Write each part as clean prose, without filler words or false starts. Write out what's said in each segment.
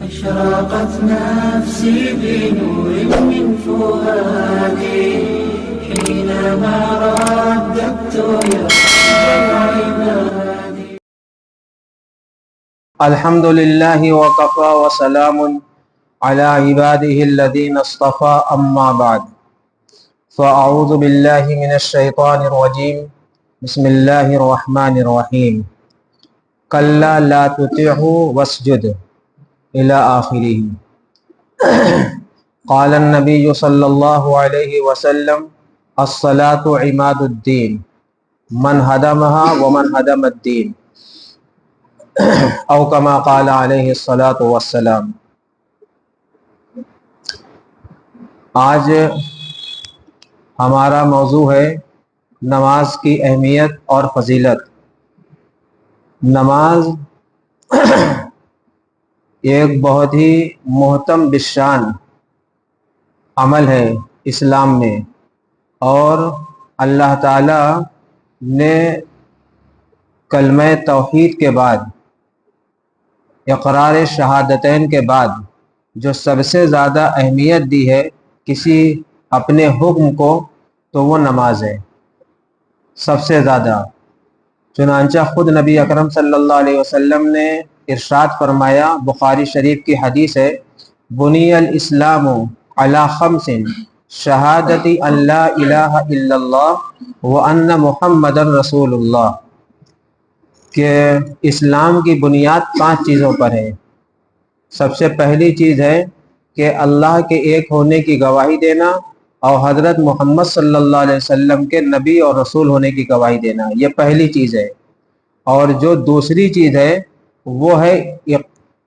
أشرقت نفسي بنور من فؤادي حينما رددت يا رب العباد. الحمد لله وكفى وسلام على عباده الذين اصطفى أما بعد فأعوذ بالله من الشيطان الرجيم بسم الله الرحمن الرحيم كلا لا تطعه واسجد إلى آخره. قال النبي صلى الله عليه وسلم الصلاة عماد الدين من هدمها ومن هدم الدين او کما قال علیہ الصلاۃ والسلام. آج ہمارا موضوع ہے نماز کی اہمیت اور فضیلت. نماز ایک بہت ہی محترم بالشان عمل ہے اسلام میں، اور اللہ تعالی نے کلمہ توحید کے بعد، اقرار شہادتین کے بعد جو سب سے زیادہ اہمیت دی ہے کسی اپنے حکم کو، تو وہ نماز ہے سب سے زیادہ. چنانچہ خود نبی اکرم صلی اللہ علیہ وسلم نے ارشاد فرمایا، بخاری شریف کی حدیث ہے، بنی الاسلام علی خمس شہادت ان لا الہ الا اللہ وان محمد رسول اللہ، کہ اسلام کی بنیاد 5 چیزوں پر ہے. سب سے پہلی چیز ہے کہ اللہ کے ایک ہونے کی گواہی دینا اور حضرت محمد صلی اللہ علیہ وسلم کے نبی اور رسول ہونے کی گواہی دینا، یہ پہلی چیز ہے. اور جو دوسری چیز ہے وہ ہے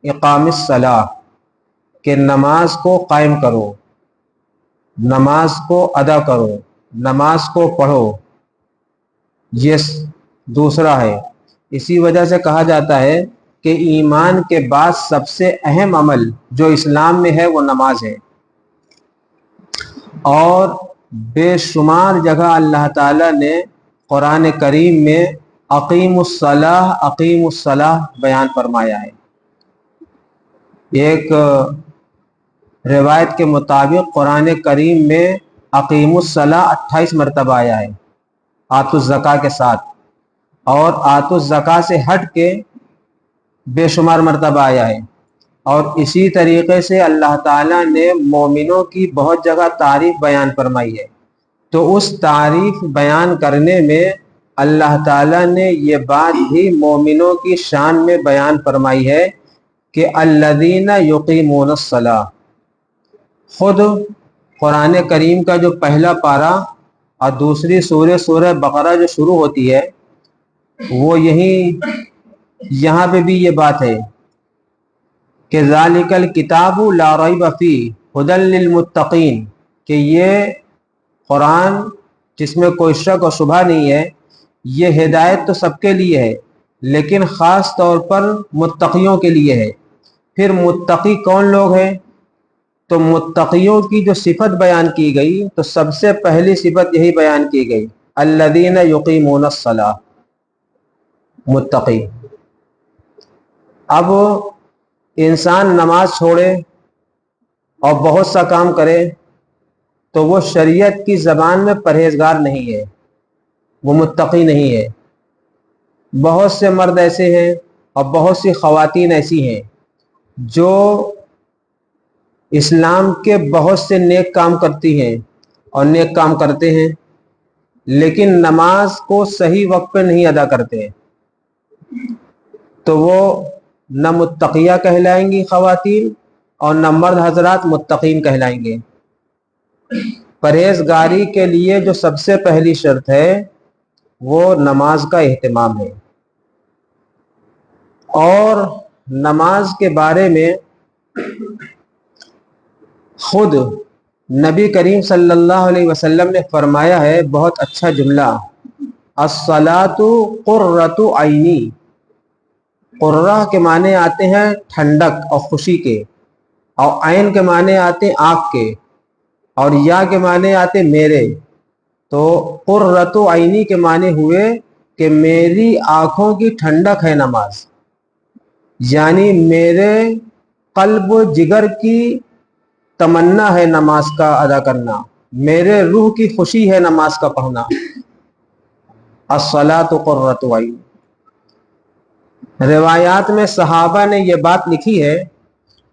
اقام الصلاۃ، کہ نماز کو قائم کرو، نماز کو ادا کرو، نماز کو پڑھو، یہ دوسرا ہے. اسی وجہ سے کہا جاتا ہے کہ ایمان کے بعد سب سے اہم عمل جو اسلام میں ہے وہ نماز ہے. اور بے شمار جگہ اللہ تعالیٰ نے قرآن کریم میں اقیم الصلاح بیان فرمایا ہے. ایک روایت کے مطابق قرآن کریم میں اقیم الصلاح 28 مرتبہ آیا ہے آتوا الزکاۃ کے ساتھ، اور آتوا الزکاۃ سے ہٹ کے بے شمار مرتبہ آیا ہے. اور اسی طریقے سے اللہ تعالیٰ نے مومنوں کی بہت جگہ تعریف بیان فرمائی ہے. تو اس تعریف بیان کرنے میں اللہ تعالیٰ نے یہ بات بھی مومنوں کی شان میں بیان فرمائی ہے کہ الذین یقیمون الصلاۃ. خود قرآن کریم کا جو پہلا پارہ اور دوسری سورہ بقرہ جو شروع ہوتی ہے، وہ یہاں پہ بھی یہ بات ہے کہ ذالک الکتاب لا ریب فیہ ھدی للمتقین، کہ یہ قرآن جس میں کوئی شک و شبہ نہیں ہے، یہ ہدایت تو سب کے لیے ہے لیکن خاص طور پر متقیوں کے لیے ہے. پھر متقی کون لوگ ہیں؟ تو متقیوں کی جو صفت بیان کی گئی، تو سب سے پہلی صفت یہی بیان کی گئی، الذین یقیمون الصلاۃ، متقی. اب انسان نماز چھوڑے اور بہت سا کام کرے تو وہ شریعت کی زبان میں پرہیزگار نہیں ہے، وہ متقی نہیں ہے. بہت سے مرد ایسے ہیں اور بہت سی خواتین ایسی ہیں جو اسلام کے بہت سے نیک کام کرتی ہیں اور نیک کام کرتے ہیں، لیکن نماز کو صحیح وقت پہ نہیں ادا کرتے، تو وہ نہ متقیہ کہلائیں گی خواتین، اور نہ مرد حضرات متقین کہلائیں گے. پرہیزگاری کے لیے جو سب سے پہلی شرط ہے وہ نماز کا اہتمام ہے. اور نماز کے بارے میں خود نبی کریم صلی اللہ علیہ وسلم نے فرمایا ہے، بہت اچھا جملہ، الصلاۃ قرۃ عینی. قرہ کے معنی آتے ہیں ٹھنڈک اور خوشی کے، اور عین کے معنی آتے ہیں آنکھ کے، اور یا کے معنی آتے میرے. تو قرۃ عینی کے معنی ہوئے کہ میری آنکھوں کی ٹھنڈک ہے نماز، یعنی میرے قلب و جگر کی تمنا ہے نماز کا ادا کرنا، میرے روح کی خوشی ہے نماز کا پڑھنا۔ الصلاۃ قرۃ عین۔ روایات میں صحابہ نے یہ بات لکھی ہے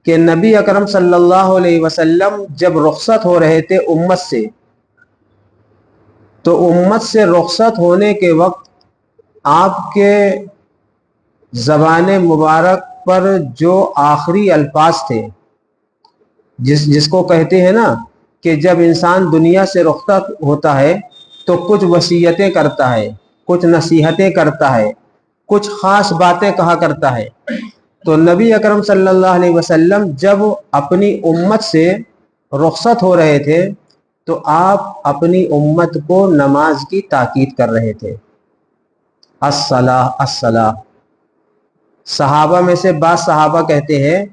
کہ نبی اکرم صلی اللہ علیہ وسلم جب رخصت ہو رہے تھے امت سے، تو امت سے رخصت ہونے کے وقت آپ کے زبان مبارک پر جو آخری الفاظ تھے، جس کو کہتے ہیں نا کہ جب انسان دنیا سے رخصت ہوتا ہے تو کچھ وصیتیں کرتا ہے، کچھ نصیحتیں کرتا ہے، کچھ خاص باتیں کہا کرتا ہے۔ تو نبی اکرم صلی اللہ علیہ وسلم جب اپنی امت سے رخصت ہو رہے تھے تو آپ اپنی امت کو نماز کی تاکید کر رہے تھے، الصلاۃ الصلاۃ۔ صحابہ میں سے بعض صحابہ کہتے ہیں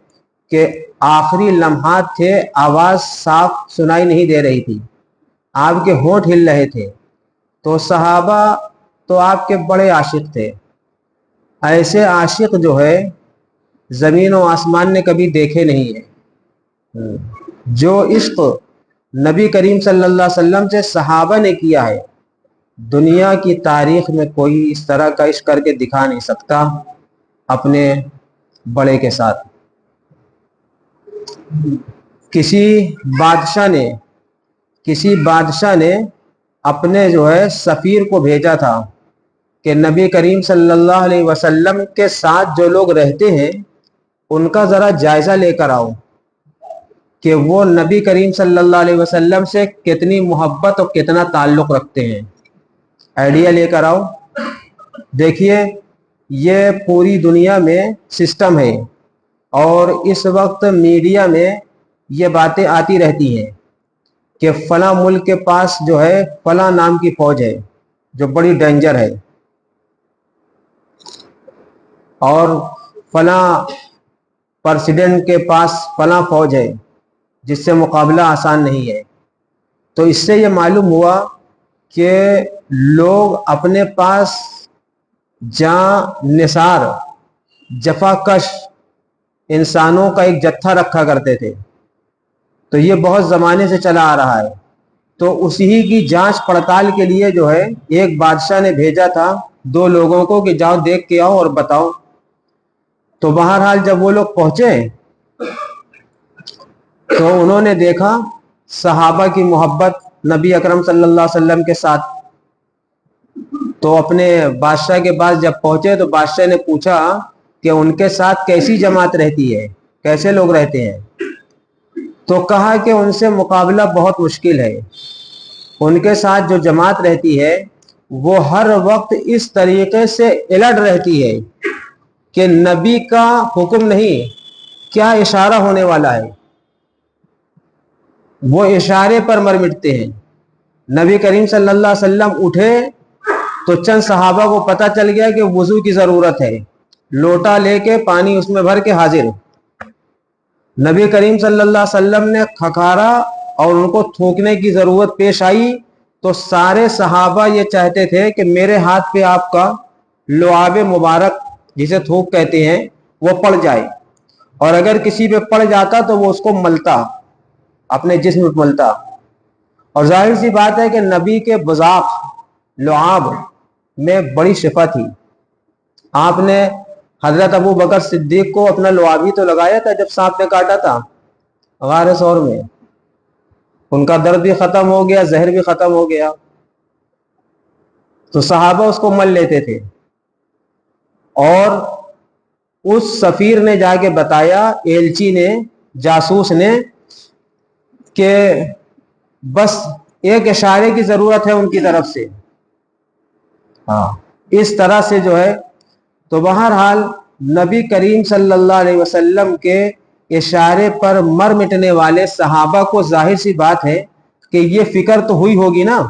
کہ آخری لمحات تھے، آواز صاف سنائی نہیں دے رہی تھی، آپ کے ہونٹ ہل رہے تھے، تو صحابہ تو آپ کے بڑے عاشق تھے۔ ایسے عاشق جو ہے زمین و آسمان نے کبھی دیکھے نہیں ہیں۔ جو عشق نبی کریم صلی اللہ علیہ وسلم سے صحابہ نے کیا ہے، دنیا کی تاریخ میں کوئی اس طرح کا عشق کر کے دکھا نہیں سکتا اپنے بڑے کے ساتھ۔ کسی بادشاہ نے اپنے جو ہے سفیر کو بھیجا تھا کہ نبی کریم صلی اللہ علیہ وسلم کے ساتھ جو لوگ رہتے ہیں ان کا ذرا جائزہ لے کر آؤ کہ وہ نبی کریم صلی اللہ علیہ وسلم سے کتنی محبت اور کتنا تعلق رکھتے ہیں، آئیڈیا لے کر آؤ۔ دیکھیے یہ پوری دنیا میں سسٹم ہے، اور اس وقت میڈیا میں یہ باتیں آتی رہتی ہیں کہ فلاں ملک کے پاس جو ہے فلاں نام کی فوج ہے جو بڑی ڈینجر ہے، اور فلاں پریزیڈنٹ کے پاس فلاں فوج ہے جس سے مقابلہ آسان نہیں ہے۔ تو اس سے یہ معلوم ہوا کہ لوگ اپنے پاس جاں نثار جفا کش انسانوں کا ایک جتھا رکھا کرتے تھے، تو یہ بہت زمانے سے چلا آ رہا ہے۔ تو اسی کی جانچ پڑتال کے لیے جو ہے ایک بادشاہ نے بھیجا تھا 2 لوگوں کو کہ جاؤ دیکھ کے آؤ اور بتاؤ۔ تو بہرحال جب وہ لوگ پہنچے تو انہوں نے دیکھا صحابہ کی محبت نبی اکرم صلی اللہ علیہ وسلم کے ساتھ۔ تو اپنے بادشاہ کے پاس جب پہنچے تو بادشاہ نے پوچھا کہ ان کے ساتھ کیسی جماعت رہتی ہے، کیسے لوگ رہتے ہیں؟ تو کہا کہ ان سے مقابلہ بہت مشکل ہے، ان کے ساتھ جو جماعت رہتی ہے وہ ہر وقت اس طریقے سے الرٹ رہتی ہے کہ نبی کا حکم نہیں، کیا اشارہ ہونے والا ہے، وہ اشارے پر مر مٹتے ہیں۔ نبی کریم صلی اللہ علیہ وسلم اٹھے تو چند صحابہ کو پتہ چل گیا کہ وضو کی ضرورت ہے، لوٹا لے کے پانی اس میں بھر کے حاضر۔ نبی کریم صلی اللہ علیہ وسلم نے کھکارا اور ان کو تھوکنے کی ضرورت پیش آئی تو سارے صحابہ یہ چاہتے تھے کہ میرے ہاتھ پہ آپ کا لعاب مبارک جسے تھوک کہتے ہیں وہ پڑ جائے، اور اگر کسی پہ پڑ جاتا تو وہ اس کو ملتا، اپنے جسم پہ ملتا۔ اور ظاہر سی بات ہے کہ نبی کے بزاق لعاب میں بڑی شفا تھی۔ آپ نے حضرت ابو بکر صدیق کو اپنا لعاب ہی تو لگایا تھا جب سانپ نے کاٹا تھا غار ثور میں، ان کا درد بھی ختم ہو گیا، زہر بھی ختم ہو گیا، تو صحابہ اس کو مل لیتے تھے۔ اور اس سفیر نے جا کے بتایا، ایلچی نے، جاسوس نے، کہ بس ایک اشارے کی ضرورت ہے ان کی طرف سے۔ اس طرح سے جو ہے، تو بہرحال نبی کریم صلی اللہ علیہ وسلم کے اشارے پر مر مٹنے والے صحابہ کو ظاہر سی بات ہے کہ یہ فکر تو ہوئی ہوگی نا،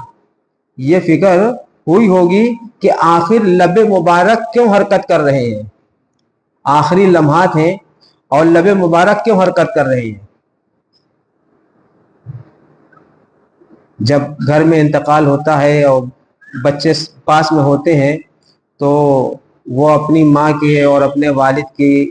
یہ فکر ہوئی ہوگی کہ آخر لب مبارک کیوں حرکت کر رہے ہیں، آخری لمحات ہیں اور لب مبارک کیوں حرکت کر رہے ہیں۔ جب گھر میں انتقال ہوتا ہے اور بچے پاس میں ہوتے ہیں تو وہ اپنی ماں کے اور اپنے والد کی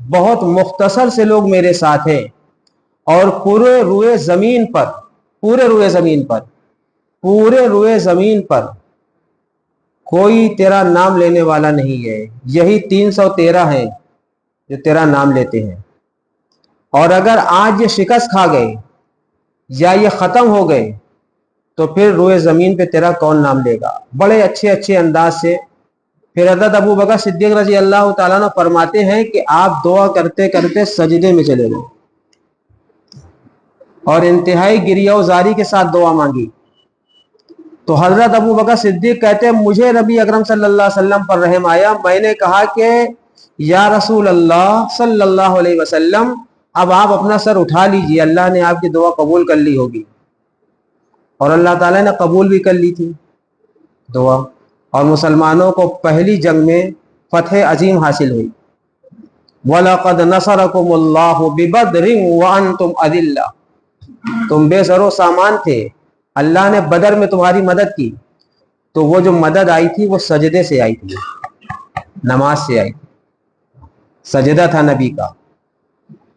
بہت مختصر سے لوگ میرے ساتھ ہیں، اور پورے روئے زمین پر کوئی تیرا نام لینے والا نہیں ہے، یہی 313 ہیں جو تیرا نام لیتے ہیں، اور اگر آج یہ شکست کھا گئے یا یہ ختم ہو گئے تو پھر روئے زمین پہ تیرا کون نام لے گا۔ بڑے اچھے انداز سے پھر حضرت ابو بکر صدیق رضی اللہ تعالیٰ عنہ فرماتے ہیں کہ آپ دعا کرتے کرتے سجدے میں چلے گئے اور انتہائی گریہ و زاری کے ساتھ دعا مانگی، تو حضرت ابو بکر صدیق کہتے ہیں مجھے نبی اکرم صلی اللہ علیہ وسلم پر رحم آیا، میں نے کہا کہ یا رسول اللہ صلی اللہ علیہ وسلم اب آپ اپنا سر اٹھا لیجئے، اللہ نے آپ کی دعا قبول کر لی ہوگی، اور اللہ تعالیٰ نے قبول بھی کر لی تھی دعا، اور مسلمانوں کو پہلی جنگ میں فتح عظیم حاصل ہوئی۔ وَلَقَدْ نَصَرَكُمُ اللَّهُ بِبَدْرٍ وَأَنْتُمْ أَذِلَّةٌ، تم بے سر و سامان تھے، اللہ نے بدر میں تمہاری مدد کی، تو وہ جو مدد آئی تھی وہ سجدے سے آئی تھی، نماز سے آئی تھی، سجدہ تھا نبی کا،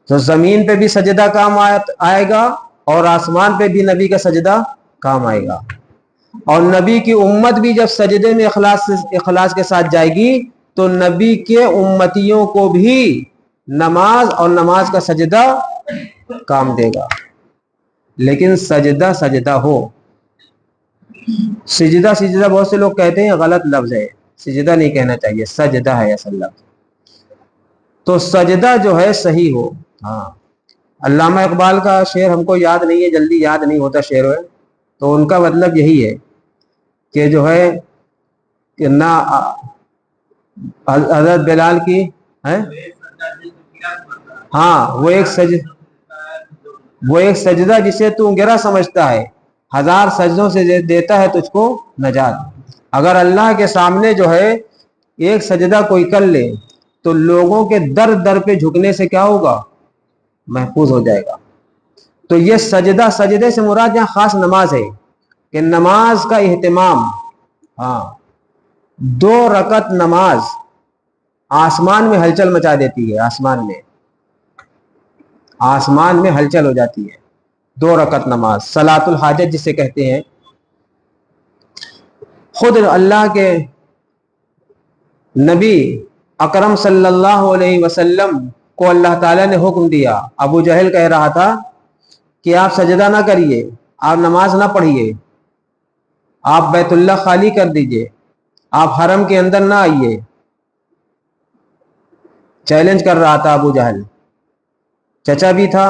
تو زمین پہ بھی سجدہ کام آئے گا اور آسمان پہ بھی نبی کا سجدہ کام آئے گا، اور نبی کی امت بھی جب سجدے میں اخلاص کے ساتھ جائے گی تو نبی کے امتیوں کو بھی نماز اور نماز کا سجدہ کام دے گا، لیکن سجدہ ہو۔ سجدہ بہت سے لوگ کہتے ہیں غلط لفظ ہے، سجدہ نہیں کہنا چاہیے، سجدہ ہے اصل لفظ، تو سجدہ جو ہے صحیح ہو۔ ہاں، علامہ اقبال کا شعر ہم کو یاد نہیں ہے، جلدی یاد نہیں ہوتا شعر ہے، تو ان کا مطلب یہی ہے کہ جو ہے کہ نہ حضرت بلال کی ہے، ہاں وہ ایک سجدہ جسے تو گرا سمجھتا ہے، 1000 سجدوں سے دیتا ہے تجھ کو نجات۔ اگر اللہ کے سامنے جو ہے ایک سجدہ کوئی کر لے تو لوگوں کے در پہ جھکنے سے کیا ہوگا، محفوظ ہو جائے گا۔ تو یہ سجدے سے مراد یہاں خاص نماز ہے کہ نماز کا اہتمام، ہاں 2 رکعت نماز آسمان میں ہلچل مچا دیتی ہے، آسمان میں ہلچل ہو جاتی ہے 2 رکعت نماز، صلاۃ الحاجت جسے کہتے ہیں۔ خود اللہ کے نبی اکرم صلی اللہ علیہ وسلم کو اللہ تعالیٰ نے حکم دیا، ابو جہل کہہ رہا تھا کہ آپ سجدہ نہ کریے، آپ نماز نہ پڑھیے، آپ بیت اللہ خالی کر دیجئے، آپ حرم کے اندر نہ آئیے، چیلنج کر رہا تھا ابو جہل، چچا بھی تھا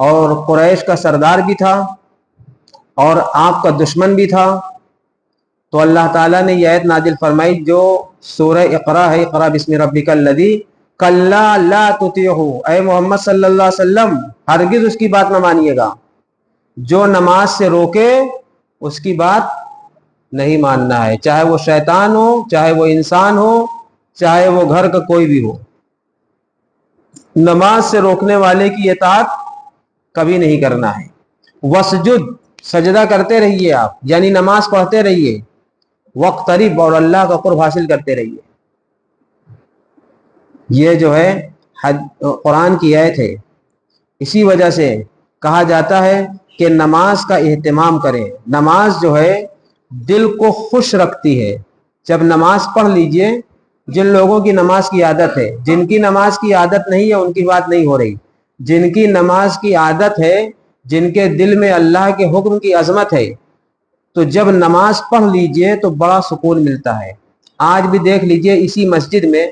اور قریش کا سردار بھی تھا اور آپ کا دشمن بھی تھا، تو اللہ تعالیٰ نے یہ آیت نازل فرمائی جو سورہ اقرا ہے، اقرا بسم ربک الذی کلا لا تطیعہ، اے محمد صلی اللہ علیہ وسلم ہرگز اس کی بات نہ مانیے گا، جو نماز سے روکے اس کی بات نہیں ماننا ہے، چاہے وہ شیطان ہو، چاہے وہ انسان ہو، چاہے وہ گھر کا کوئی بھی ہو، نماز سے روکنے والے کی اطاعت کبھی نہیں کرنا ہے۔ وسجد، سجدہ کرتے رہیے آپ، یعنی نماز پڑھتے رہیے، وقترب، اور اللہ کا قرب حاصل کرتے رہیے۔ یہ جو ہے قرآن کی آیت ہے، اسی وجہ سے کہا جاتا ہے کہ نماز کا اہتمام کریں۔ نماز جو ہے دل کو خوش رکھتی ہے، جب نماز پڑھ لیجئے، جن لوگوں کی نماز کی عادت ہے، جن کی نماز کی عادت نہیں ہے ان کی بات نہیں ہو رہی، جن کی نماز کی عادت ہے، جن کے دل میں اللہ کے حکم کی عظمت ہے، تو جب نماز پڑھ لیجئے تو بڑا سکون ملتا ہے۔ آج بھی دیکھ لیجئے اسی مسجد میں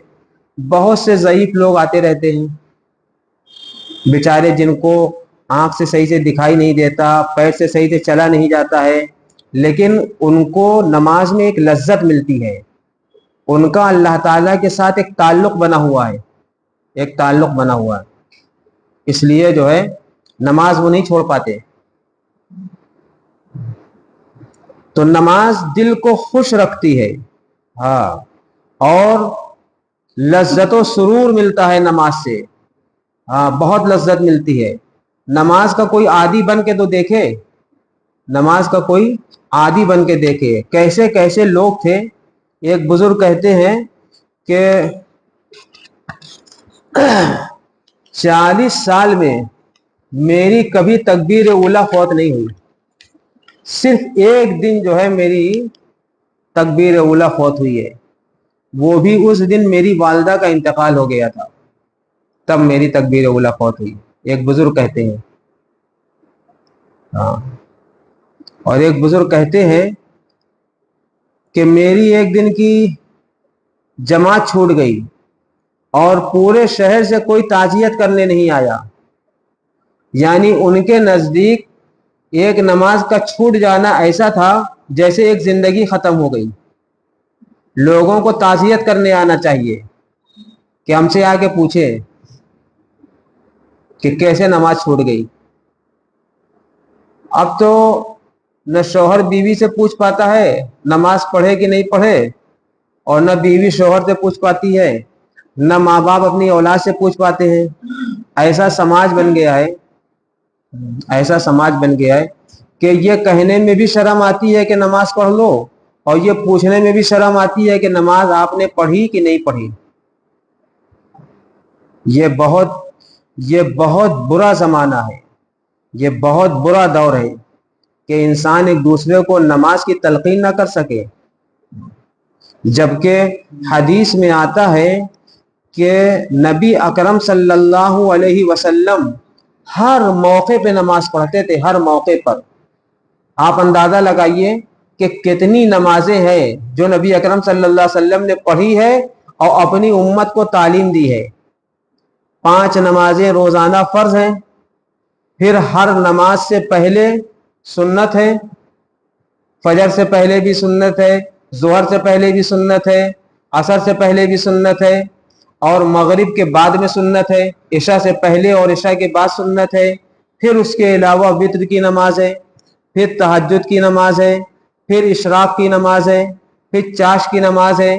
بہت سے ضعیف لوگ آتے رہتے ہیں، بیچارے جن کو آنکھ سے صحیح سے دکھائی نہیں دیتا، پیر سے صحیح سے چلا نہیں جاتا ہے، لیکن ان کو نماز میں ایک لذت ملتی ہے، ان کا اللہ تعالیٰ کے ساتھ ایک تعلق بنا ہوا ہے، اس لیے جو ہے نماز وہ نہیں چھوڑ پاتے۔ تو نماز دل کو خوش رکھتی ہے، ہاں، اور لذت و سرور ملتا ہے نماز سے، ہاں بہت لذت ملتی ہے۔ نماز کا کوئی عادی بن کے تو دیکھے، نماز کا کوئی عادی بن کے دیکھے، کیسے کیسے لوگ تھے۔ ایک بزرگ کہتے ہیں کہ 40 سال میں میری کبھی تکبیر اولا فوت نہیں ہوئی، صرف ایک دن جو ہے میری تکبیر اولا فوت ہوئی ہے، وہ بھی اس دن میری والدہ کا انتقال ہو گیا تھا، تب میری تکبیر اولا فوت ہوئی، ایک بزرگ کہتے ہیں۔ ہاں، اور ایک بزرگ کہتے ہیں کہ میری ایک دن کی جماعت چھوٹ گئی اور پورے شہر سے کوئی تعزیت کرنے نہیں آیا، یعنی ان کے نزدیک ایک نماز کا چھوٹ جانا ایسا تھا جیسے ایک زندگی ختم ہو گئی۔ لوگوں کو تعزیت کرنے آنا چاہیے کہ ہم سے آ کے پوچھے کہ کیسے نماز چھوٹ گئی۔ اب تو نہ شوہر بیوی سے پوچھ پاتا ہے نماز پڑھے کہ نہیں پڑھے، اور نہ بیوی شوہر سے پوچھ پاتی ہے، نہ ماں باپ اپنی اولاد سے پوچھ پاتے ہیں۔ ایسا سماج بن گیا ہے، ایسا سماج بن گیا ہے کہ یہ کہنے میں بھی شرم آتی ہے کہ نماز پڑھ لو، اور یہ پوچھنے میں بھی شرم آتی ہے کہ نماز آپ نے پڑھی کہ نہیں پڑھی۔ یہ بہت برا زمانہ ہے، یہ بہت برا دور ہے کہ انسان ایک دوسرے کو نماز کی تلقین نہ کر سکے، جبکہ حدیث میں آتا ہے کہ نبی اکرم صلی اللہ علیہ وسلم ہر موقع پہ نماز پڑھتے تھے، ہر موقع پر۔ آپ اندازہ لگائیے کہ کتنی نمازیں ہیں جو نبی اکرم صلی اللہ علیہ وسلم نے پڑھی ہے اور اپنی امت کو تعلیم دی ہے۔ 5 نمازیں روزانہ فرض ہیں، پھر ہر نماز سے پہلے سنت ہے، فجر سے پہلے بھی سنت ہے، ظہر سے پہلے بھی سنت ہے، عصر سے پہلے بھی سنت ہے، اور مغرب کے بعد میں سنت ہے، عشاء سے پہلے اور عشاء کے بعد سنت ہے، پھر اس کے علاوہ وتر کی نماز ہے، پھر تہجد کی نماز ہے، پھر اشراق کی نماز ہے، پھر چاش کی نماز ہے،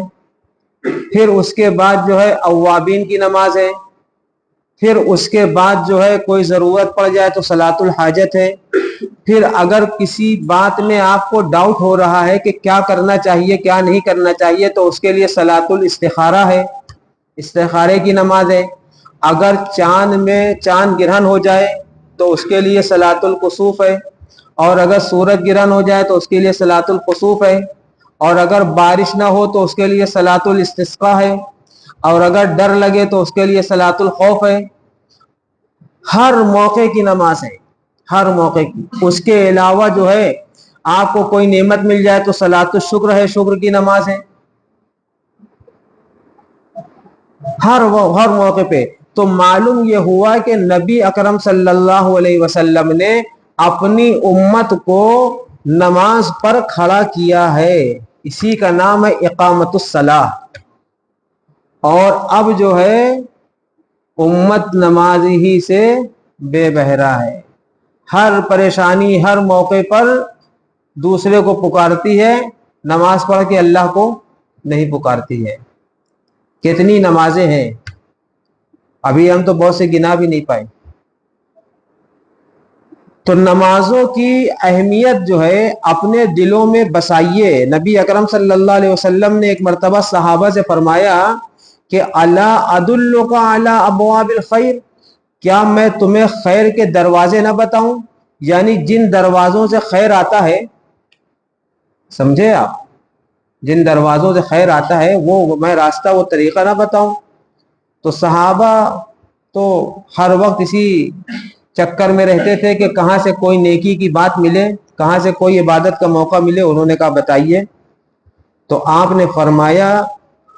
پھر اس کے بعد جو ہے اوابین کی نماز ہے، پھر اس کے بعد جو ہے کوئی ضرورت پڑ جائے تو صلاۃ الحاجت ہے، پھر اگر کسی بات میں آپ کو ڈاؤٹ ہو رہا ہے کہ کیا کرنا چاہیے کیا نہیں کرنا چاہیے تو اس کے لیے صلاۃ الاستخارہ ہے، استخارے کی نماز ہے، اگر چاند گرہن ہو جائے تو اس کے لیے صلاۃ الکسوف ہے، اور اگر سورج گرہن ہو جائے تو اس کے لیے صلاۃ الکسوف ہے، اور اگر بارش نہ ہو تو اس کے لیے صلاۃ الاستسقاء ہے، اور اگر ڈر لگے تو اس کے لیے صلاۃ الخوف ہے۔ ہر موقع کی نماز ہے، ہر موقع کی۔ اس کے علاوہ جو ہے آپ کو کوئی نعمت مل جائے تو صلاۃ الشکر ہے، شکر کی نماز ہے، ہر موقع پہ۔ تو معلوم یہ ہوا کہ نبی اکرم صلی اللہ علیہ وسلم نے اپنی امت کو نماز پر کھڑا کیا ہے، اسی کا نام ہے اقامت الصلاح۔ اور اب جو ہے امت نماز ہی سے بے بہرا ہے، ہر پریشانی ہر موقع پر دوسرے کو پکارتی ہے، نماز پڑھ کے اللہ کو نہیں پکارتی ہے۔ کتنی نمازیں ہیں، ابھی ہم تو بہت سے گنا بھی نہیں پائے۔ تو نمازوں کی اہمیت جو ہے اپنے دلوں میں بسائیے۔ نبی اکرم صلی اللہ علیہ وسلم نے ایک مرتبہ صحابہ سے فرمایا کہ الا ادلک علی ابواب الخیر، کیا میں تمہیں خیر کے دروازے نہ بتاؤں؟ یعنی جن دروازوں سے خیر آتا ہے، سمجھے آپ، جن دروازوں سے خیر آتا ہے وہ میں راستہ وہ طریقہ نہ بتاؤں؟ تو صحابہ تو ہر وقت اسی چکر میں رہتے تھے کہ کہاں سے کوئی نیکی کی بات ملے، کہاں سے کوئی عبادت کا موقع ملے۔ انہوں نے کہا بتائیے۔ تو آپ نے فرمایا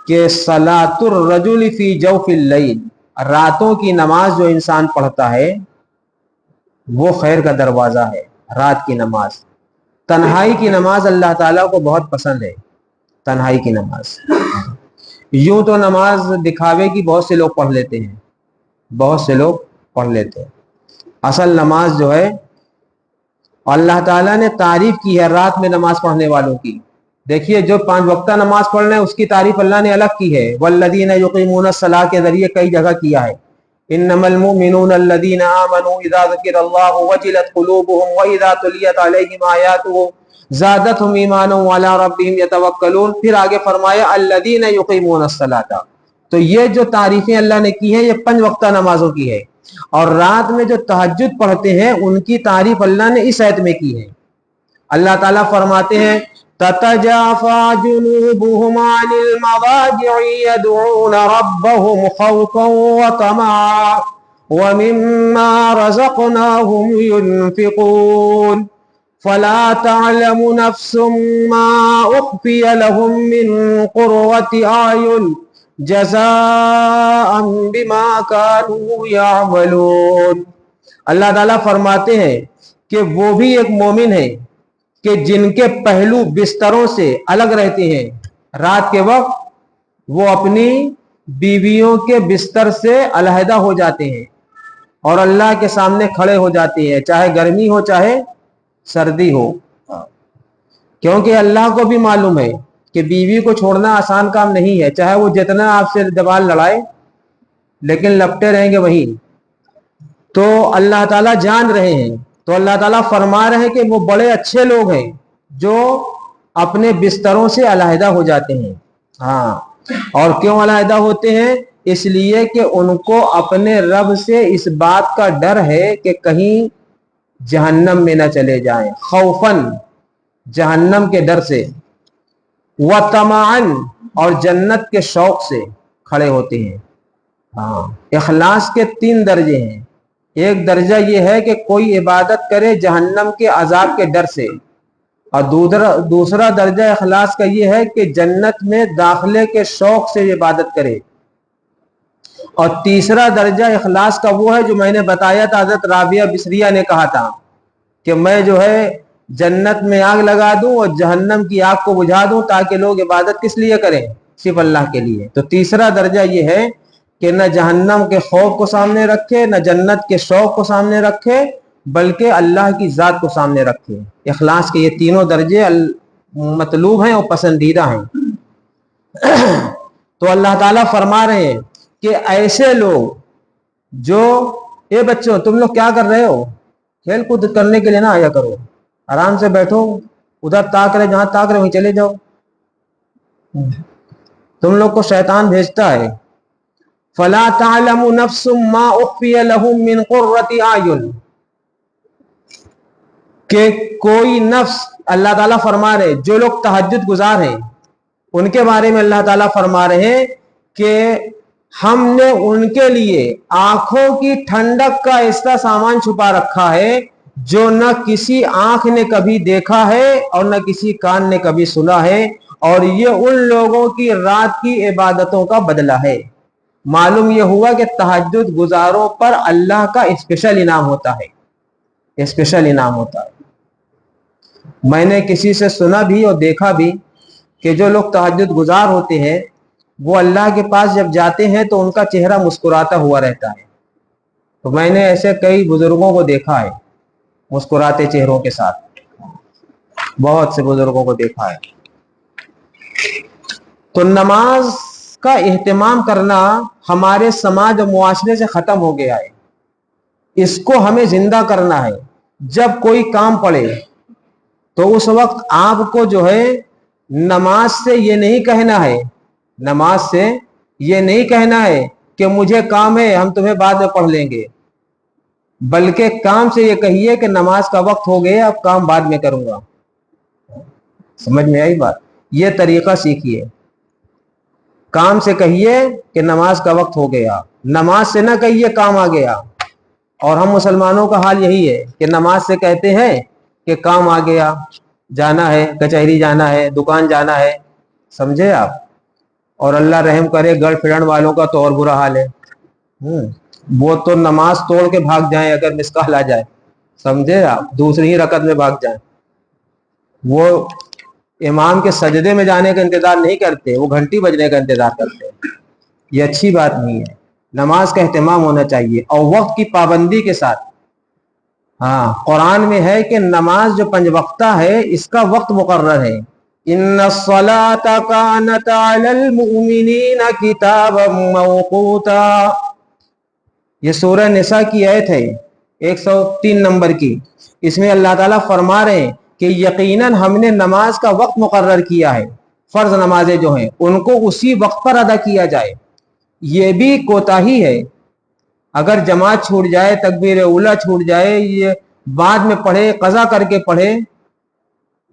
کہ صلاۃ الرجل فی جوف اللیل، راتوں کی نماز جو انسان پڑھتا ہے وہ خیر کا دروازہ ہے، رات کی نماز۔ تنہائی کی نماز اللہ تعالیٰ کو بہت پسند ہے، تنہائی کی نماز۔ یوں تو نماز دکھاوے کی بہت سے لوگ پڑھ لیتے ہیں، بہت سے لوگ پڑھ لیتے ہیں، اصل نماز جو ہے اللہ تعالیٰ نے تعریف کی ہے رات میں نماز پڑھنے والوں کی۔ دیکھیے جو 5 وقتہ نماز پڑھ رہے ہیں اس کی تعریف اللہ نے الگ کی ہے، والذین یقیمون الصلاۃ کے ذریعے کئی جگہ کیا ہے۔ انما المؤمنون الذین آمنوا اذا ذکر اللہ وجلت قلوبهم واذا تلیت علیہم آیاتہ زادتهم ایمانا وعلی ربہم یتوکلون۔ پھر آگے فرمایا الذین یقیمون الصلاۃ، تو یہ جو تعریفیں اللہ نے کی ہیں یہ 5 وقتہ نمازوں کی ہے، اور رات میں جو تہجد پڑھتے ہیں ان کی تعریف اللہ نے اس آیت میں کی ہے۔ اللہ تعالیٰ فرماتے ہیں تتجافى جنوبهم عن المضاجع يدعون ربهم خوفا وطمعا ومما رزقناهم ينفقون فلا تعلم نفس ما أخفي لهم من قرة أعين جزاء بما كانوا يعملون۔ اللہ تعالیٰ فرماتے ہیں کہ وہ بھی ایک مومن ہے کہ جن کے پہلو بستروں سے الگ رہتے ہیں، رات کے وقت وہ اپنی بیویوں کے بستر سے علیحدہ ہو جاتے ہیں اور اللہ کے سامنے کھڑے ہو جاتے ہیں، چاہے گرمی ہو چاہے سردی ہو، کیونکہ اللہ کو بھی معلوم ہے کہ بیوی کو چھوڑنا آسان کام نہیں ہے، چاہے وہ جتنا آپ سے دیوال لڑائے لیکن لپٹے رہیں گے وہیں۔ تو اللہ تعالیٰ جان رہے ہیں، تو اللہ تعالیٰ فرما رہے ہیں کہ وہ بڑے اچھے لوگ ہیں جو اپنے بستروں سے علیحدہ ہو جاتے ہیں۔ ہاں، اور کیوں علیحدہ ہوتے ہیں؟ اس لیے کہ ان کو اپنے رب سے اس بات کا ڈر ہے کہ کہیں جہنم میں نہ چلے جائیں، خوفاً، جہنم کے ڈر سے، وطمعاً، اور جنت کے شوق سے کھڑے ہوتے ہیں۔ ہاں، اخلاص کے 3 درجے ہیں۔ ایک درجہ یہ ہے کہ کوئی عبادت کرے جہنم کے عذاب کے ڈر سے، اور دوسرا درجہ اخلاص کا یہ ہے کہ جنت میں داخلے کے شوق سے عبادت کرے، اور تیسرا درجہ اخلاص کا وہ ہے جو میں نے بتایا تھا، حضرت رابعہ بصریہ نے کہا تھا کہ میں جو ہے جنت میں آگ لگا دوں اور جہنم کی آگ کو بجھا دوں تاکہ لوگ عبادت کس لیے کریں؟ صرف اللہ کے لیے۔ تو تیسرا درجہ یہ ہے کہ نہ جہنم کے خوف کو سامنے رکھے، نہ جنت کے شوق کو سامنے رکھے، بلکہ اللہ کی ذات کو سامنے رکھے۔ اخلاص کے یہ تینوں درجے مطلوب ہیں اور پسندیدہ ہیں۔ تو اللہ تعالیٰ فرما رہے ہیں کہ ایسے لوگ جو، اے بچوں تم لوگ کیا کر رہے ہو؟ کھیل کود کرنے کے لیے نہ آیا کرو، آرام سے بیٹھو، ادھر تاک رہے، جہاں تاک رہے وہیں چلے جاؤ، تم لوگ کو شیطان بھیجتا ہے۔ فلا تعلم نفس ما اخفی لهم من قرۃ اعین، کہ کوئی نفس، اللہ تعالیٰ فرما رہے جو لوگ تہجد گزار ہیں ان کے بارے میں اللہ تعالیٰ فرما رہے ہیں کہ ہم نے ان کے لیے آنکھوں کی ٹھنڈک کا ایسا سامان چھپا رکھا ہے جو نہ کسی آنکھ نے کبھی دیکھا ہے اور نہ کسی کان نے کبھی سنا ہے، اور یہ ان لوگوں کی رات کی عبادتوں کا بدلہ ہے۔ معلوم یہ ہوا کہ تہجد گزاروں پر اللہ کا اسپیشل انعام ہوتا ہے، اسپیشل انعام ہوتا ہے۔ میں نے کسی سے سنا بھی اور دیکھا بھی کہ جو لوگ تہجد گزار ہوتے ہیں وہ اللہ کے پاس جب جاتے ہیں تو ان کا چہرہ مسکراتا ہوا رہتا ہے۔ تو میں نے ایسے کئی بزرگوں کو دیکھا ہے مسکراتے چہروں کے ساتھ، بہت سے بزرگوں کو دیکھا ہے۔ تو نماز کا اہتمام کرنا ہمارے سماج اور معاشرے سے ختم ہو گیا ہے، اس کو ہمیں زندہ کرنا ہے۔ جب کوئی کام پڑے تو اس وقت آپ کو جو ہے نماز سے یہ نہیں کہنا ہے، نماز سے یہ نہیں کہنا ہے کہ مجھے کام ہے ہم تمہیں بعد میں پڑھ لیں گے، بلکہ کام سے یہ کہیے کہ نماز کا وقت ہو گیا اب کام بعد میں کروں گا۔ سمجھ میں آئی بات؟ یہ طریقہ سیکھیے۔ کام سے کہیے کہ نماز کا وقت ہو گیا، نماز سے نہ کہیے کام آ گیا۔ اور ہم مسلمانوں کا حال یہی ہے کہ نماز سے کہتے ہیں کہ کام آ گیا، جانا ہے، کچہری جانا ہے، دکان جانا ہے، سمجھے آپ؟ اور اللہ رحم کرے گرل فرینڈ والوں کا تو اور برا حال ہے، وہ تو نماز توڑ کے بھاگ جائیں اگر مسکال آ جائے، سمجھے آپ، دوسری ہی رکعت میں بھاگ جائیں۔ وہ امام کے سجدے میں جانے کا انتظار نہیں کرتے، وہ گھنٹی بجنے کا انتظار کرتے ہیں۔ یہ اچھی بات نہیں ہے، نماز کا اہتمام ہونا چاہیے اور وقت کی پابندی کے ساتھ۔ ہاں، قرآن میں ہے کہ نماز جو 5 وقتہ ہے اس کا وقت مقرر ہے۔ ان الصلاۃ کانت علی المؤمنین کتابا موقوتا، یہ سورہ نساء کی آیت ہے 103 نمبر کی۔ اس میں اللہ تعالیٰ فرما رہے ہیں کہ یقیناً ہم نے نماز کا وقت مقرر کیا ہے، فرض نمازیں جو ہیں ان کو اسی وقت پر ادا کیا جائے۔ یہ بھی کوتاہی ہے. اگر جماعت چھوٹ جائے, تکبیر اولا چھوٹ جائے, یہ بعد میں پڑھے, قضا کر کے پڑھے,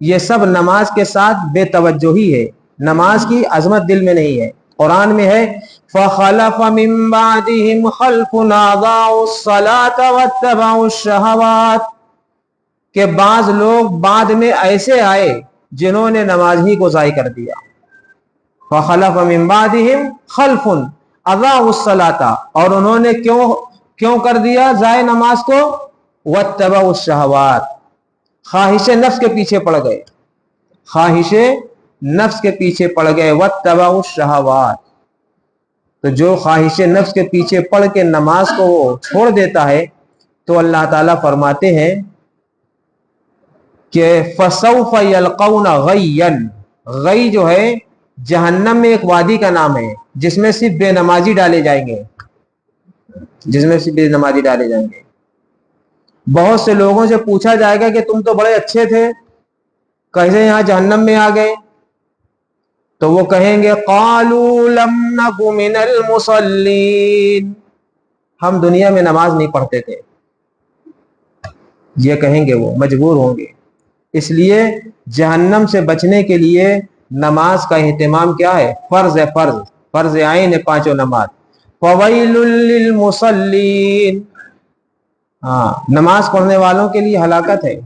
یہ سب نماز کے ساتھ بے توجہی ہے. نماز کی عظمت دل میں نہیں ہے. قرآن میں ہے فَخَلَفَ مِن بَعْدِهِمْ خَلْفٌ أَضَاعُوا الصَّلَاةَ وَاتَّبَعُوا الشَّهَوَاتِ کہ بعض لوگ بعد میں ایسے آئے جنہوں نے نماز ہی کو ضائع کر دیا. فَخَلَفَ مِن بَعْدِهِمْ خَلْفٌ أَضَاعُوا الصَّلَاةَ اور انہوں نے کیوں کر دیا ضائع نماز کو؟ وَاتَّبَعُوا الشَّهَوَاتِ خواہش نفس کے پیچھے پڑ گئے, خواہش نفس کے پیچھے پڑ گئے. وَاتَّبَعُوا الشَّهَوَاتِ تو جو خواہش نفس کے پیچھے پڑ کے نماز کو چھوڑ دیتا ہے تو اللہ تعالیٰ فرماتے ہیں کہ فَسَوْفَ يَلْقَوْنَ غَيًّا غی جو ہے جہنم میں ایک وادی کا نام ہے جس میں صرف بے نمازی ڈالے جائیں گے, جس میں صرف بے نمازی ڈالے جائیں گے. بہت سے لوگوں سے پوچھا جائے گا کہ تم تو بڑے اچھے تھے, کیسے یہاں جہنم میں آ گئے؟ تو وہ کہیں گے قالوا لم نک من المصلین ہم دنیا میں نماز نہیں پڑھتے تھے. یہ کہیں گے, وہ مجبور ہوں گے. اس لیے جہنم سے بچنے کے لیے نماز کا اہتمام کیا ہے؟ فرض ہے, فرض عین ہے پانچوں نماز. فویل للمصلین ہاں, نماز پڑھنے والوں کے لیے ہلاکت ہے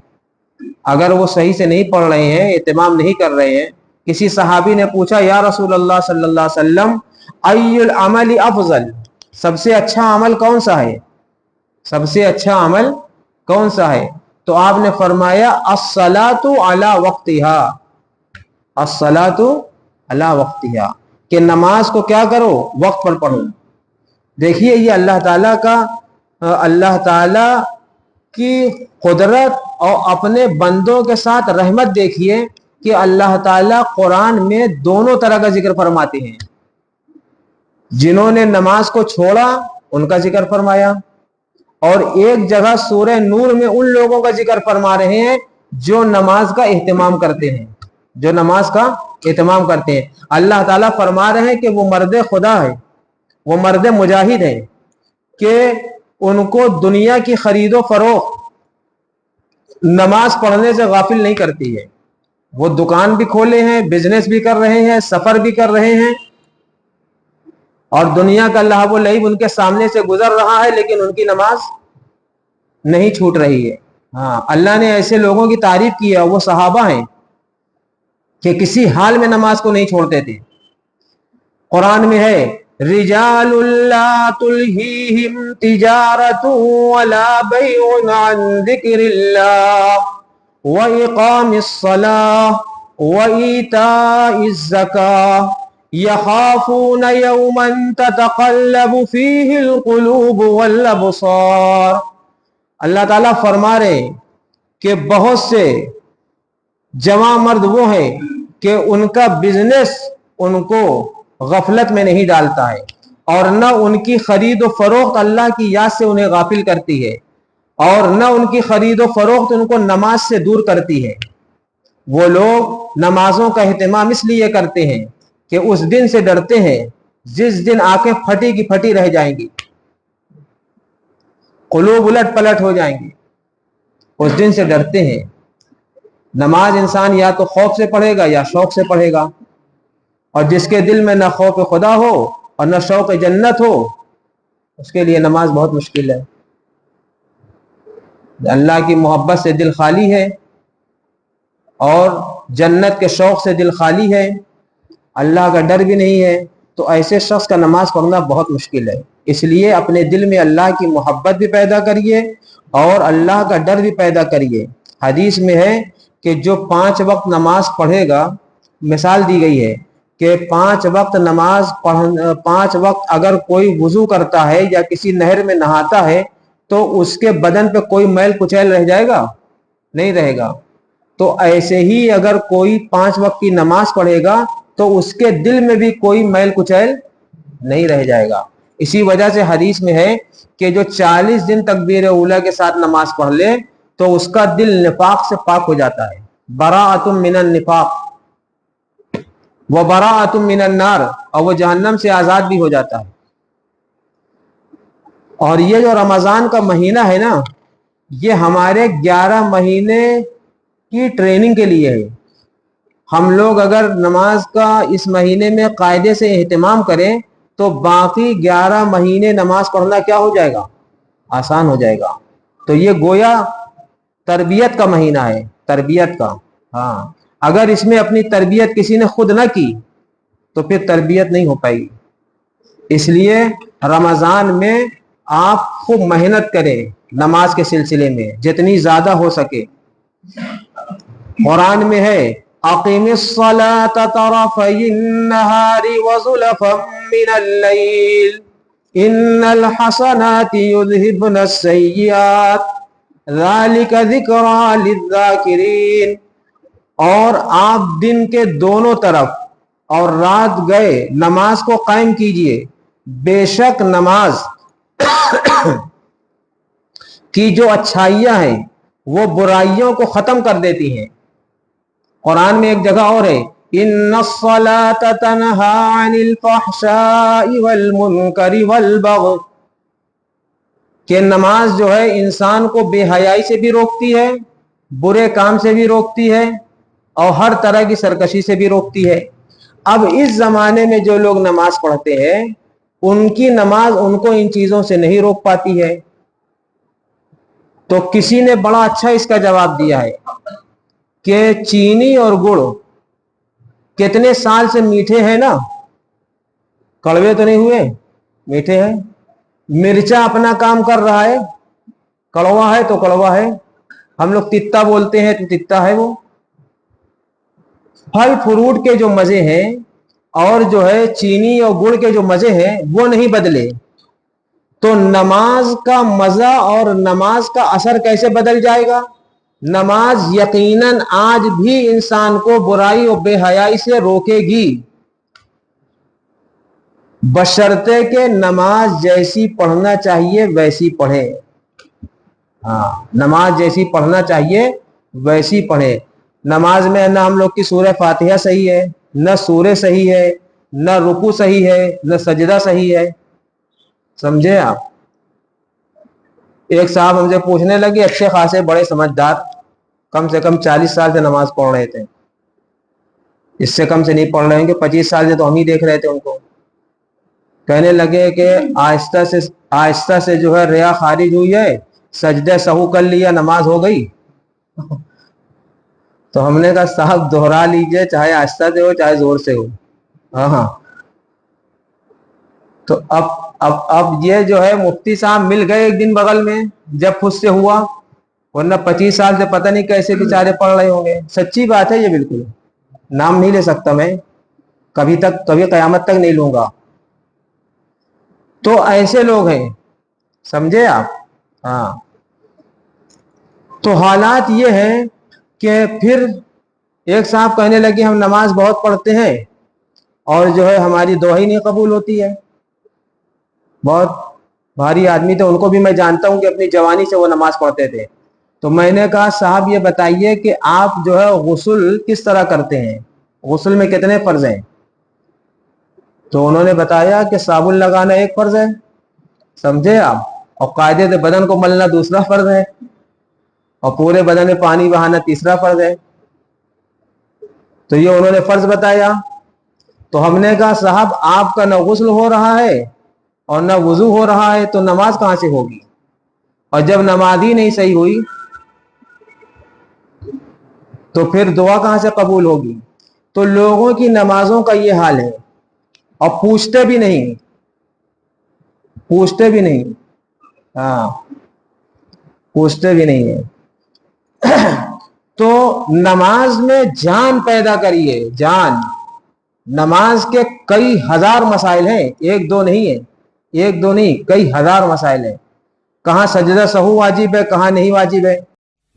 اگر وہ صحیح سے نہیں پڑھ رہے ہیں, اہتمام نہیں کر رہے ہیں. کسی صحابی نے پوچھا یا رسول اللہ صلی اللہ علیہ وسلم ای العمل افضل سب سے اچھا عمل کون سا ہے؟ سب سے اچھا عمل کون سا ہے؟ تو آپ نے فرمایا الصلاۃ علی وقتہا, الصلاۃ علی وقتہا کہ نماز کو کیا کرو؟ وقت پر پڑھو. دیکھیے یہ اللہ تعالی کی قدرت اور اپنے بندوں کے ساتھ رحمت دیکھیے کہ اللہ تعالیٰ قرآن میں دونوں طرح کا ذکر فرماتے ہیں. جنہوں نے نماز کو چھوڑا ان کا ذکر فرمایا, اور ایک جگہ سورہ نور میں ان لوگوں کا ذکر فرما رہے ہیں جو نماز کا اہتمام کرتے ہیں, جو نماز کا اہتمام کرتے ہیں. اللہ تعالیٰ فرما رہے ہیں کہ وہ مرد خدا ہے, وہ مرد مجاہد ہے کہ ان کو دنیا کی خرید و فروخت نماز پڑھنے سے غافل نہیں کرتی ہے. وہ دکان بھی کھولے ہیں, بزنس بھی کر رہے ہیں, سفر بھی کر رہے ہیں, اور دنیا کا لہو و لعب ان کے سامنے سے گزر رہا ہے, لیکن ان کی نماز نہیں چھوٹ رہی ہے. ہاں, اللہ نے ایسے لوگوں کی تعریف کی ہے, وہ صحابہ ہیں کہ کسی حال میں نماز کو نہیں چھوڑتے تھے. قرآن میں ہے رجال لا تلہیہم تجارت ولا بیع عن ذکر اللہ وإقام الصلاة وإيتاء الزكاة يخافون يوما تتقلب فيه القلوب والأبصار. اللہ تعالیٰ فرما رہے کہ بہت سے جوان مرد وہ ہیں کہ ان کا بزنس ان کو غفلت میں نہیں ڈالتا ہے, اور نہ ان کی خرید و فروخت اللہ کی یاد سے انہیں غافل کرتی ہے, اور نہ ان کی خرید و فروخت ان کو نماز سے دور کرتی ہے. وہ لوگ نمازوں کا اہتمام اس لیے کرتے ہیں کہ اس دن سے ڈرتے ہیں جس دن آنکھیں پھٹی کی پھٹی رہ جائیں گی, قلوب الٹ پلٹ ہو جائیں گی. اس دن سے ڈرتے ہیں. نماز انسان یا تو خوف سے پڑھے گا یا شوق سے پڑھے گا, اور جس کے دل میں نہ خوف خدا ہو اور نہ شوق جنت ہو اس کے لیے نماز بہت مشکل ہے. اللہ کی محبت سے دل خالی ہے اور جنت کے شوق سے دل خالی ہے, اللہ کا ڈر بھی نہیں ہے, تو ایسے شخص کا نماز پڑھنا بہت مشکل ہے. اس لیے اپنے دل میں اللہ کی محبت بھی پیدا کریے اور اللہ کا ڈر بھی پیدا کریے. حدیث میں ہے کہ جو 5 وقت نماز پڑھے گا, مثال دی گئی ہے کہ 5 وقت نماز 5 وقت اگر کوئی وضو کرتا ہے یا کسی نہر میں نہاتا ہے تو اس کے بدن پہ کوئی میل کچیل رہ جائے گا؟ نہیں رہے گا. تو ایسے ہی اگر کوئی 5 وقت کی نماز پڑھے گا تو اس کے دل میں بھی کوئی میل کچیل نہیں رہ جائے گا. اسی وجہ سے حدیث میں ہے کہ جو 40 دن تکبیر اولیٰ کے ساتھ نماز پڑھ لے تو اس کا دل نفاق سے پاک ہو جاتا ہے. براءۃ من النفاق وبراءۃ من النار, اور وہ جہنم سے آزاد بھی ہو جاتا ہے. اور یہ جو رمضان کا مہینہ ہے نا، یہ ہمارے 11 مہینے کی ٹریننگ کے لیے ہے. ہم لوگ اگر نماز کا اس مہینے میں قاعدے سے اہتمام کریں تو باقی 11 مہینے نماز پڑھنا کیا ہو جائے گا؟ آسان ہو جائے گا. تو یہ گویا تربیت کا مہینہ ہے، تربیت کا. ہاں، اگر اس میں اپنی تربیت کسی نے خود نہ کی تو پھر تربیت نہیں ہو پائے گی. اس لیے رمضان میں آپ خوب محنت کریں نماز کے سلسلے میں جتنی زیادہ ہو سکے. قرآن میں ہے اقیم الصلاۃ طرفی النہار وزلفا من اللیل ان الحسنات یذہبن السیئات ذالک ذکری للذاکرین. اور آپ دن کے دونوں طرف اور رات گئے نماز کو قائم کیجئے، بے شک نماز کی جو اچھائیاں ہیں وہ برائیوں کو ختم کر دیتی ہیں. قرآن میں ایک جگہ اور ہے ان الصلاۃ تنہی عن الفحشاء والمنکر والبغی، کہ نماز جو ہے انسان کو بے حیائی سے بھی روکتی ہے، برے کام سے بھی روکتی ہے، اور ہر طرح کی سرکشی سے بھی روکتی ہے. اب اس زمانے میں جو لوگ نماز پڑھتے ہیں ان کی نماز ان کو ان چیزوں سے نہیں روک پاتی ہے. تو کسی نے بڑا اچھا اس کا جواب دیا ہے کہ چینی اور گڑ کتنے سال سے میٹھے ہیں نا، کڑوے تو نہیں ہوئے، میٹھے ہیں. مرچا اپنا کام کر رہا ہے، کڑوا ہے تو کڑوا ہے. ہم لوگ تتا بولتے ہیں تو تتا ہے. وہ پھل فروٹ کے جو مزے ہیں اور جو ہے چینی اور گڑ کے جو مزے ہیں وہ نہیں بدلے. تو نماز کا مزہ اور نماز کا اثر کیسے بدل جائے گا؟ نماز یقیناً آج بھی انسان کو برائی اور بے حیائی سے روکے گی، بشرطے کہ نماز جیسی پڑھنا چاہیے ویسی پڑھے. ہاں، نماز جیسی پڑھنا چاہیے ویسی پڑھے. نماز میں نہ ہم لوگ کی سورہ فاتحہ صحیح ہے، نہ سورہ صحیح ہے، نہ رکوع صحیح ہے، نہ سجدہ صحیح ہے. سمجھے آپ؟ ایک صاحب ہم سے پوچھنے لگے، اچھے خاصے بڑے سمجھدار، کم سے کم 40 سال سے نماز پڑھ رہے تھے، اس سے کم سے نہیں پڑھ رہے ہوں گے، 25 سال سے تو ہم ہی دیکھ رہے تھے ان کو. کہنے لگے کہ آہستہ سے جو ہے ریا خارج ہوئی ہے، سجدہ سہو کر لیا، نماز ہو گئی. تو ہم نے کہا صاحب دوہرا لیجئے، چاہے آہستہ سے ہو چاہے زور سے ہو. ہاں. تو اب یہ جو ہے مفتی صاحب مل گئے ایک دن بغل میں جب خود سے ہوا، ورنہ 25 سال سے پتہ نہیں کیسے بیچارے پڑھ رہے ہوں گے. سچی بات ہے، یہ بالکل نام نہیں لے سکتا میں، کبھی قیامت تک نہیں لوں گا. تو ایسے لوگ ہیں، سمجھے آپ؟ ہاں. تو حالات یہ ہیں کہ پھر ایک صاحب کہنے لگے ہم نماز بہت پڑھتے ہیں اور جو ہے ہماری دعا ہی نہیں قبول ہوتی ہے. بہت بھاری آدمی تھے، ان کو بھی میں جانتا ہوں کہ اپنی جوانی سے وہ نماز پڑھتے تھے. تو میں نے کہا صاحب یہ بتائیے کہ آپ جو ہے غسل کس طرح کرتے ہیں، غسل میں کتنے فرض ہیں؟ تو انہوں نے بتایا کہ صابن لگانا ایک فرض ہے، سمجھے آپ، اور قاعدے سے بدن کو ملنا دوسرا فرض ہے، اور پورے بدن میں پانی بہانا تیسرا فرض ہے. تو یہ انہوں نے فرض بتایا. تو ہم نے کہا صاحب آپ کا نہ غسل ہو رہا ہے اور نہ وضو ہو رہا ہے تو نماز کہاں سے ہوگی؟ اور جب نماز ہی نہیں صحیح ہوئی تو پھر دعا کہاں سے قبول ہوگی؟ تو لوگوں کی نمازوں کا یہ حال ہے، اور پوچھتے بھی نہیں. ہاں، پوچھتے بھی نہیں ہیں. تو نماز میں جان پیدا کریے، جان. نماز کے کئی ہزار مسائل ہیں، ایک دو نہیں، کئی ہزار مسائل ہیں. کہاں سجدہ سہو واجب ہے، کہاں نہیں واجب ہے.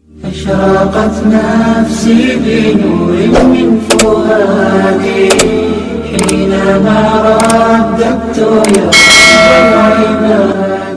أشرقت نفسي بنور من فؤادي حينما رددت يا رب العباد